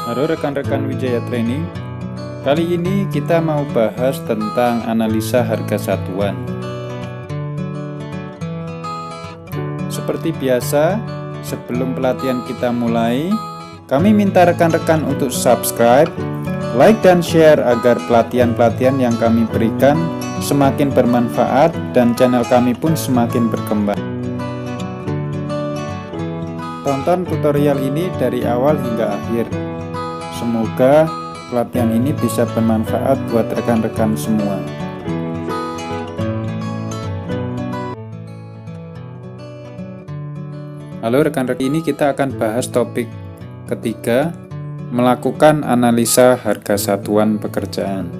Halo rekan-rekan Wijaya Training. Kali ini kita mau bahas tentang analisa harga satuan. Seperti biasa, sebelum pelatihan kita mulai, kami minta rekan-rekan untuk subscribe, like dan share agar pelatihan-pelatihan yang kami berikan semakin bermanfaat dan channel kami pun semakin berkembang. Tonton tutorial ini dari awal hingga akhir. Semoga pelatihan ini bisa bermanfaat buat rekan-rekan semua. Halo rekan-rekan, ini kita akan bahas topik ketiga, melakukan analisa harga satuan pekerjaan.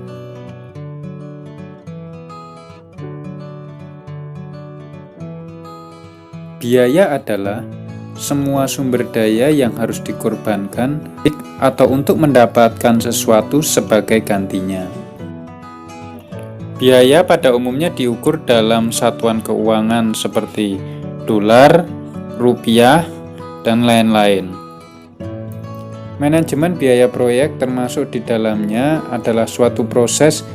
Biaya adalah semua sumber daya yang harus dikorbankan atau untuk mendapatkan sesuatu sebagai gantinya. Biaya pada umumnya diukur dalam satuan keuangan seperti dolar, rupiah, dan lain-lain. Manajemen biaya proyek termasuk di dalamnya adalah suatu proses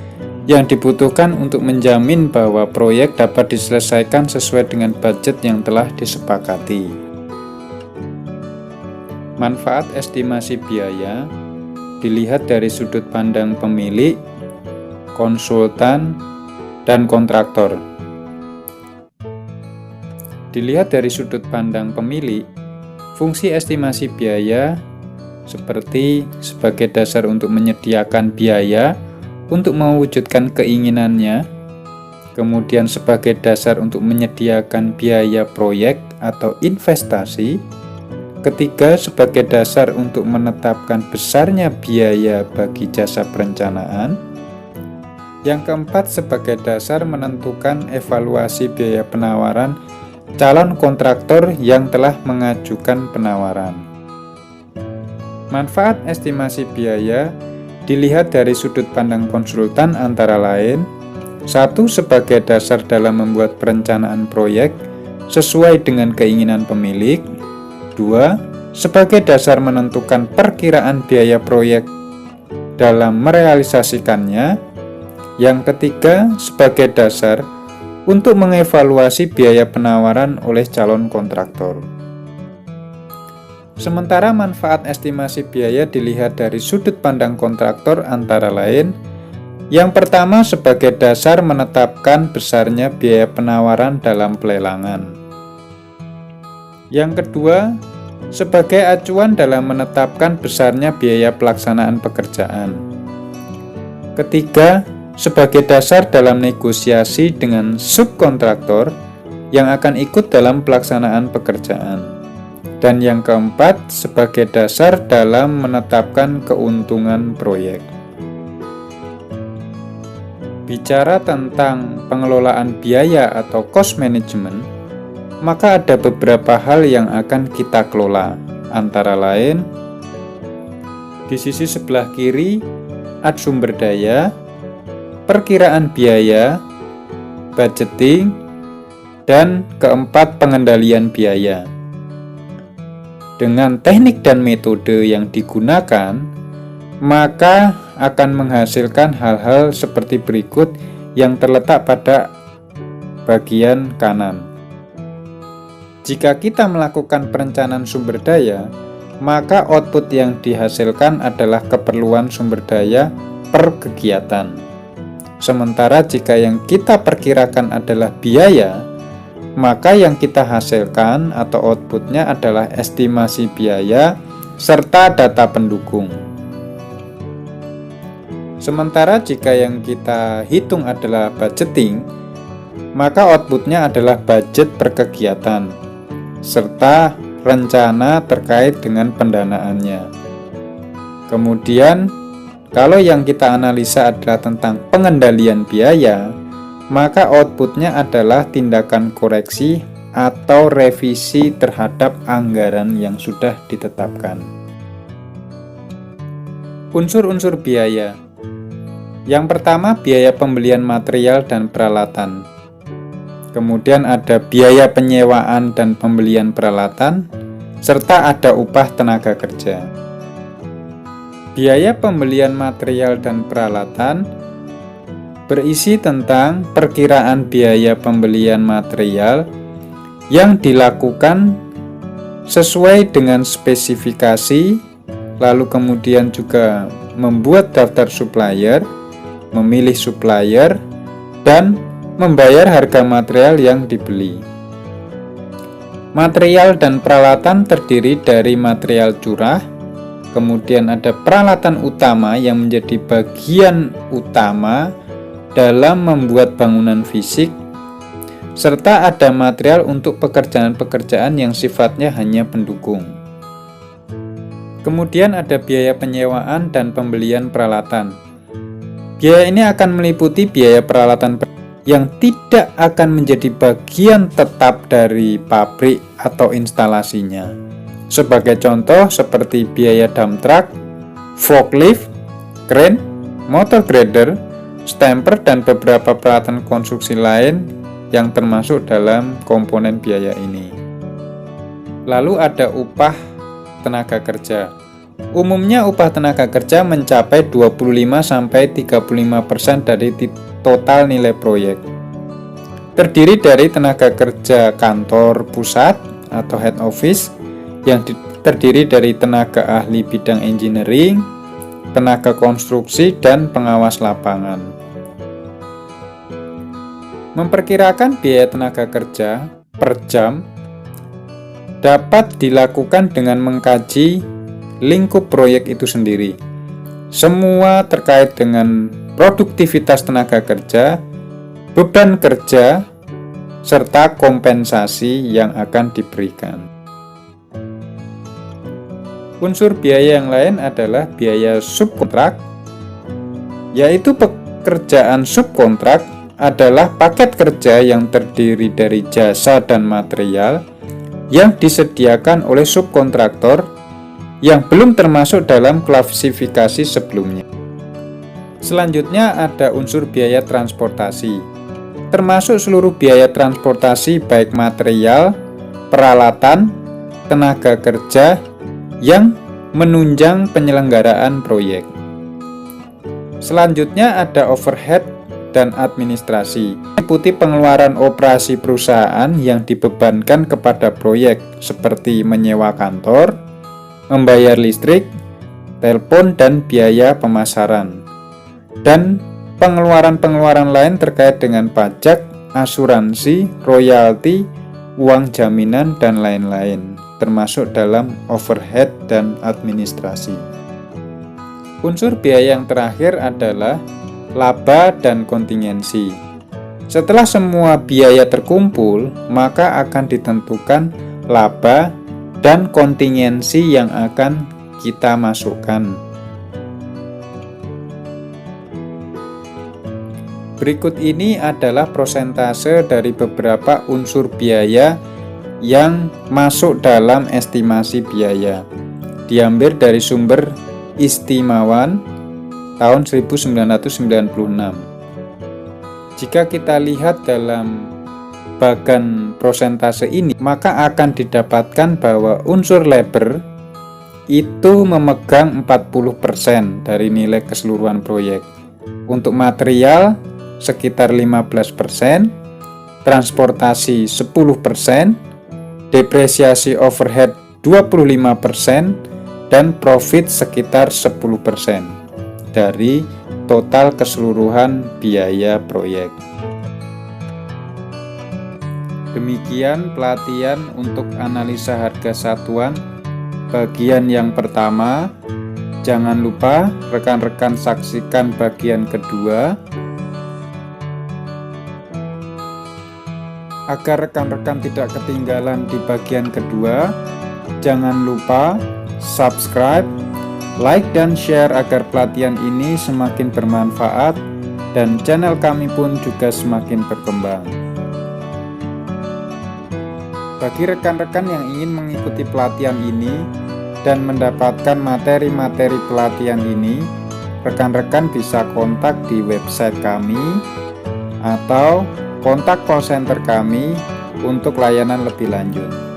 yang dibutuhkan untuk menjamin bahwa proyek dapat diselesaikan sesuai dengan budget yang telah disepakati. Manfaat estimasi biaya dilihat dari sudut pandang pemilik, konsultan, dan kontraktor. Dilihat dari sudut pandang pemilik, fungsi estimasi biaya seperti sebagai dasar untuk menyediakan biaya untuk mewujudkan keinginannya, kemudian sebagai dasar untuk menyediakan biaya proyek atau investasi, ketiga, sebagai dasar untuk menetapkan besarnya biaya bagi jasa perencanaan. Yang keempat, sebagai dasar menentukan evaluasi biaya penawaran calon kontraktor yang telah mengajukan penawaran. Manfaat estimasi biaya dilihat dari sudut pandang konsultan antara lain: 1. Sebagai dasar dalam membuat perencanaan proyek sesuai dengan keinginan pemilik. 2. Sebagai dasar menentukan perkiraan biaya proyek dalam merealisasikannya. Yang ketiga, sebagai dasar untuk mengevaluasi biaya penawaran oleh calon kontraktor. Sementara manfaat estimasi biaya dilihat dari sudut pandang kontraktor antara lain: yang pertama, sebagai dasar menetapkan besarnya biaya penawaran dalam pelelangan. Yang kedua, sebagai acuan dalam menetapkan besarnya biaya pelaksanaan pekerjaan. Ketiga, sebagai dasar dalam negosiasi dengan subkontraktor yang akan ikut dalam pelaksanaan pekerjaan. Dan yang keempat, sebagai dasar dalam menetapkan keuntungan proyek. Bicara tentang pengelolaan biaya atau cost management, maka ada beberapa hal yang akan kita kelola, antara lain di sisi sebelah kiri ada sumber daya, perkiraan biaya, budgeting, dan keempat, pengendalian biaya. Dengan teknik dan metode yang digunakan, maka akan menghasilkan hal-hal seperti berikut yang terletak pada bagian kanan. Jika kita melakukan perencanaan sumber daya, maka output yang dihasilkan adalah keperluan sumber daya per kegiatan. Sementara jika yang kita perkirakan adalah biaya, maka yang kita hasilkan atau outputnya adalah estimasi biaya serta data pendukung. Sementara jika yang kita hitung adalah budgeting, maka outputnya adalah budget per kegiatan serta rencana terkait dengan pendanaannya. Kemudian, kalau yang kita analisa adalah tentang pengendalian biaya, maka outputnya adalah tindakan koreksi atau revisi terhadap anggaran yang sudah ditetapkan. Unsur-unsur biaya. Yang pertama, biaya pembelian material dan peralatan. Kemudian ada biaya penyewaan dan pembelian peralatan, serta ada upah tenaga kerja. Biaya pembelian material dan peralatan berisi tentang perkiraan biaya pembelian material yang dilakukan sesuai dengan spesifikasi, lalu kemudian juga membuat daftar supplier, memilih supplier, dan membayar harga material yang dibeli. Material dan peralatan terdiri dari material curah, kemudian ada peralatan utama yang menjadi bagian utama dalam membuat bangunan fisik, serta ada material untuk pekerjaan-pekerjaan yang sifatnya hanya pendukung. Kemudian ada biaya penyewaan dan pembelian peralatan. Biaya ini akan meliputi biaya peralatan yang tidak akan menjadi bagian tetap dari pabrik atau instalasinya. Sebagai contoh seperti biaya dump truck, forklift, crane, motor grader, stamper, dan beberapa peralatan konstruksi lain yang termasuk dalam komponen biaya ini. Lalu ada upah tenaga kerja. Umumnya upah tenaga kerja mencapai 25-35% dari total nilai proyek. Terdiri dari tenaga kerja kantor pusat atau head office, yang terdiri dari tenaga ahli bidang engineering, tenaga konstruksi, dan pengawas lapangan. Memperkirakan biaya tenaga kerja per jam dapat dilakukan dengan mengkaji lingkup proyek itu sendiri. Semua terkait dengan produktivitas tenaga kerja, beban kerja, serta kompensasi yang akan diberikan. Unsur biaya yang lain adalah biaya subkontrak, yaitu pekerjaan subkontrak adalah paket kerja yang terdiri dari jasa dan material yang disediakan oleh subkontraktor yang belum termasuk dalam klasifikasi sebelumnya. Selanjutnya ada unsur biaya transportasi, termasuk seluruh biaya transportasi baik material, peralatan, tenaga kerja yang menunjang penyelenggaraan proyek. Selanjutnya ada overhead dan administrasi, meliputi pengeluaran operasi perusahaan yang dibebankan kepada proyek seperti menyewa kantor, membayar listrik, telepon, dan biaya pemasaran, dan pengeluaran-pengeluaran lain terkait dengan pajak, asuransi, royalti, uang jaminan, dan lain-lain, termasuk dalam overhead dan administrasi. Unsur biaya yang terakhir adalah laba dan kontingensi. Setelah semua biaya terkumpul, maka akan ditentukan laba dan kontingensi yang akan kita masukkan. Berikut ini adalah persentase dari beberapa unsur biaya yang masuk dalam estimasi biaya. Diambil dari sumber Istimawan tahun 1996. Jika kita lihat dalam bagan persentase ini, maka akan didapatkan bahwa unsur labor itu memegang 40% dari nilai keseluruhan proyek. Untuk material sekitar 15%, transportasi 10%, depresiasi overhead 25%, dan profit sekitar 10% dari total keseluruhan biaya proyek. Demikian pelatihan untuk analisa harga satuan bagian yang pertama. Jangan lupa rekan-rekan saksikan bagian kedua agar rekan-rekan tidak ketinggalan di bagian kedua. Jangan lupa subscribe, like, dan share agar pelatihan ini semakin bermanfaat dan channel kami pun juga semakin berkembang. Bagi rekan-rekan yang ingin mengikuti pelatihan ini dan mendapatkan materi-materi pelatihan ini, rekan-rekan bisa kontak di website kami atau kontak call center kami untuk layanan lebih lanjut.